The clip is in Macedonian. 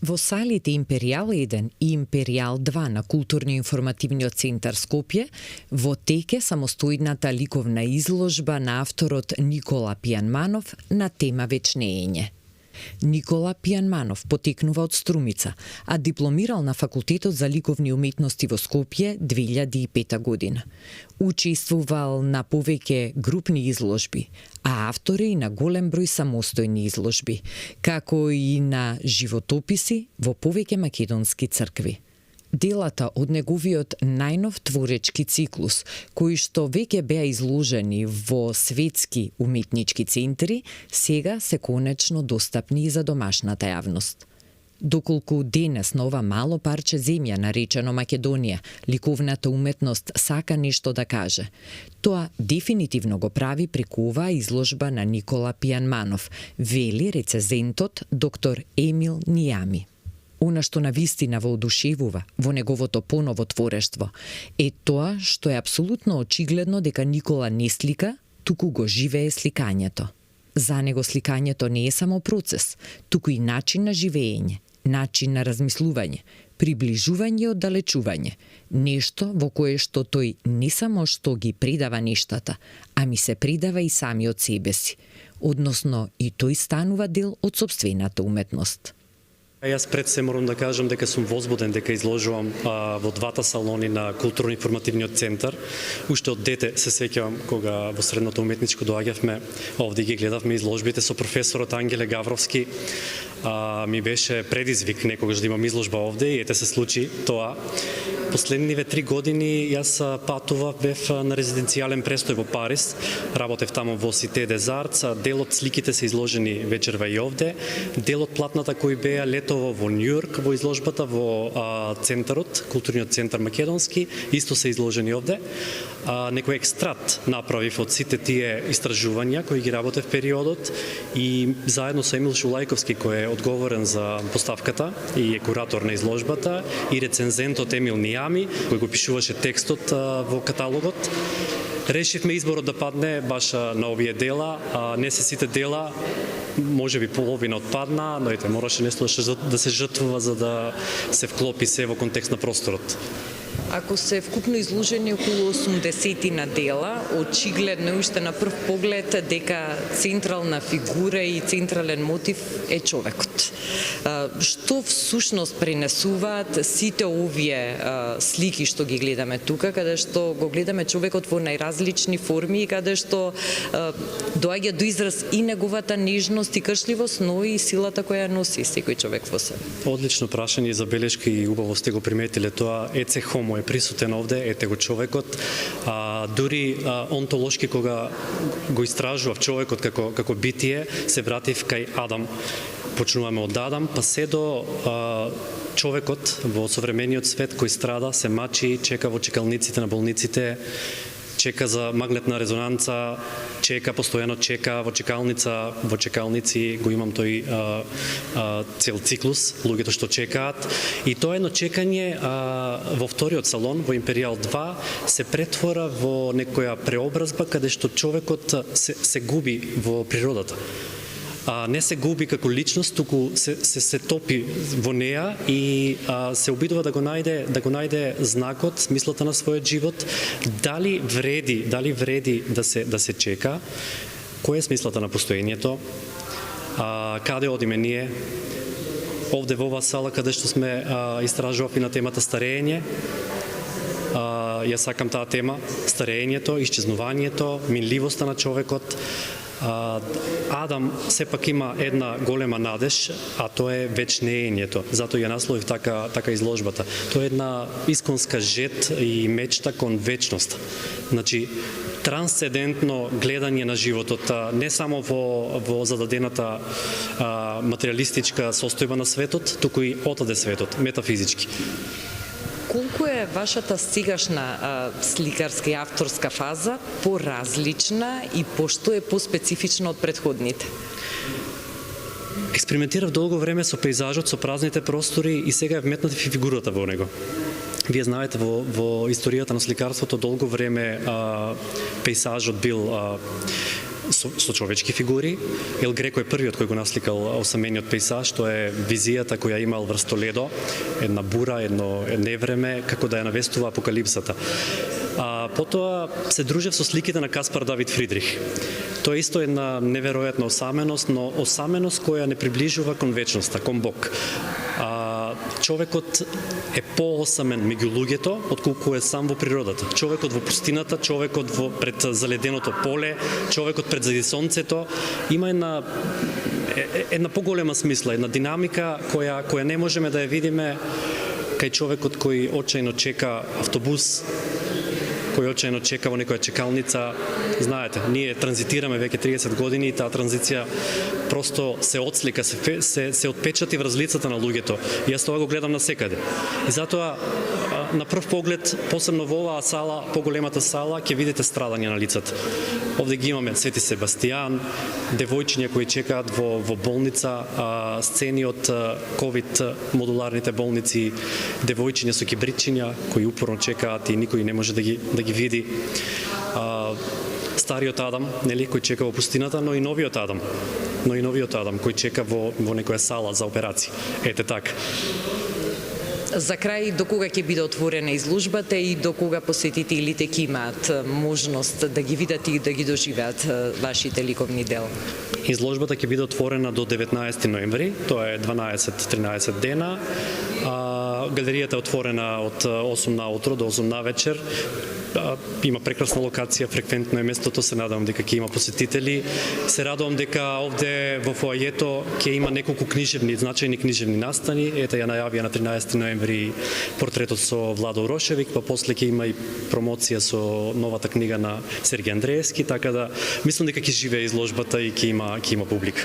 Во салите Империјал 1 и Империјал 2 на Културно-информативниот центар Скопје во тек е самостојната ликовна изложба на авторот Никола Пијанманов на тема вечнеење. Никола Пијанманов потекнува од Струмица, а дипломирал на Факултетот за ликовни уметности во Скопје 2005 година. Учествувал на повеќе групни изложби, а автор е и на голем број самостојни изложби, како и на животописи во повеќе македонски цркви. Делата од неговиот најнов творечки циклус, кои што веќе беа изложени во светски уметнички центри, сега се конечно достапни и за домашната јавност. Доколку денес на ова мало парче земја наречено Македонија, ликовната уметност сака нешто да каже, тоа дефинитивно го прави преку оваа изложба на Никола Пијанманов, вели рецензентот доктор Емил Нијами. Она што навистина воодушевува во неговото поново творештво е тоа што е апсолутно очигледно дека Никола не слика, туку го живее сликањето. За него сликањето не е само процес, туку и начин на живеење, начин на размислување, приближување и оддалечување, нешто во кое што тој не само што ги предава нештата, ами се предава и самиот себе си, односно и тој станува дел од сопствената уметност. Јас пред се морам да кажам дека сум возбуден дека изложувам во двата салони на Културно-информативниот центар. Уште од дете се сеќавам кога во средното уметничко доаѓавме, овде ги гледавме изложбите со професорот Ангеле Гавровски. Ми беше предизвик некогаш да имам изложба овде и ете се случи тоа. Последниве 3 години јас патував, бев на резиденцијален престој во Париз, работев таму во Сите des Arts, дел од сликите се изложени вечерва и овде, дел од платната кои беа летово во Њујорк во изложбата во центарот, културниот центар македонски, исто се изложени овде. Некој екстрат направив од сите тие истражувања кои ги работев периодот и заедно со Емил Шулајковски кој е одговорен за поставката и е куратор на изложбата и рецензентот Емил Нијами кој го пишуваше текстот во каталогот. Решивме изборот да падне баш на овие дела, не се сите дела, може би половина отпадна, но ете мораше нешто да се жртвува за да се вклопи се во контекст на просторот. Ако се вкупно изложени околу 80 на дела, очигледно уште на прв поглед дека централна фигура и централен мотив е човекот. Што всушност пренесуваат сите овие слики што ги гледаме тука, каде што го гледаме човекот во најразлични форми и каде што доаѓа до израз и неговата нежност и кршливост, но и силата која носи секој човек во себе. Одлично прашање и забелешки и убаво сте го приметиле тоа. Еце хомо е присутен овде, ете го човекот. Дури онтолошки кога го истражував човекот како битие, се вратив кај Адам. Почнуваме од Адам, па се до човекот во современиот свет кој страда, се мачи, чека во чекалниците на болниците, чека за магнетна резонанца, постојано чека во чекалница, во чекалници го имам тој цел циклус, луѓето што чекаат. И тоа едно чекање во вториот салон, во Империјал 2, се претвора во некоја преобразба каде што човекот се губи во природата. Не се губи како личност, туку се топи во неа и се обидува да го најде знакот, смислата на својот живот, дали вреди да се чека, кој е смислата на постоењето, каде одиме ние, овде во оваа сала каде што сме истражував и на темата старење. Ја сакам таа тема, старењето, исчезнувањето, минливоста на човекот. Адам сепак има една голема надеж, а тоа е вечнеењето. Затоа ја насловив така изложбата. Тоа е една исконска жет и мечта кон вечност. Значи, трансцендентно гледање на животот, не само во зададената материалистичка состојба на светот, туку и отаде светот, метафизички. Колку е вашата сегашна сликарска и авторска фаза поразлична и пошто е поспецифична од претходните? Експериментирав долго време со пејзажот, со празните простори и сега е вметната фигурата во него. Вие знаете, во историјата на сликарството долго време пејзажот бил со човечки фигури. Ел Греко е првиот кој го насликал осамениот пейзаж, што е визијата која имал врз Толедо, една бура, едно невреме, како да ја навестува апокалипсата. Потоа се дружев со сликите на Каспар Давид Фридрих. Тоа е исто една неверојатна осаменост, но осаменост која не приближува кон вечноста, кон Бог. Човекот е поосамен меѓу луѓето отколку е сам во природата. Човекот во пустината, човекот пред заледеното поле, човекот пред зади сонцето има една поголема смисла, една динамика која не можеме да ја видиме кај човекот кој очајно чека автобус, кој очајно чека во некоја чекалница. Знаете, ние транзитираме веќе 30 години и таа транзиција просто се отслика, се отпечати врз лицата на луѓето. И јас тоа го гледам насекаде. И затоа на прв поглед, посебно во оваа сала, поголемата сала, ќе видите страдање на лицата. Овде ги имаме Свети Себастијан, девојчиња кои чекаат во болница, сцени од ковид модуларните болници, девојчиња со кибричиња кои упорно чекаат и никој не може да ги види. Стариот Адам, нели, кој чека во пустината, но и новиот Адам кој чека во некоја сала за операции. Ете така. За крај, до кога ќе биде отворена изложбата и до кога посетителите ќе имаат можност да ги видат и да ги доживеат вашите ликовни дела? Изложбата ќе биде отворена до 19 ноември, тоа е 12-13 дена. Галеријата е отворена од 8 наутро до 8 навечер. Има прекрасна локација, фреквентно е местото, се надевам дека ќе има посетители. Се радувам дека овде во фоајето ќе има неколку значајни книжевни настани. Ете ја најавија на 13 ноември портретот со Владо Урошевик, па после ќе има и промоција со новата книга на Сергеј Андреевски, така да мислам дека ќе живее изложбата и ќе има публика.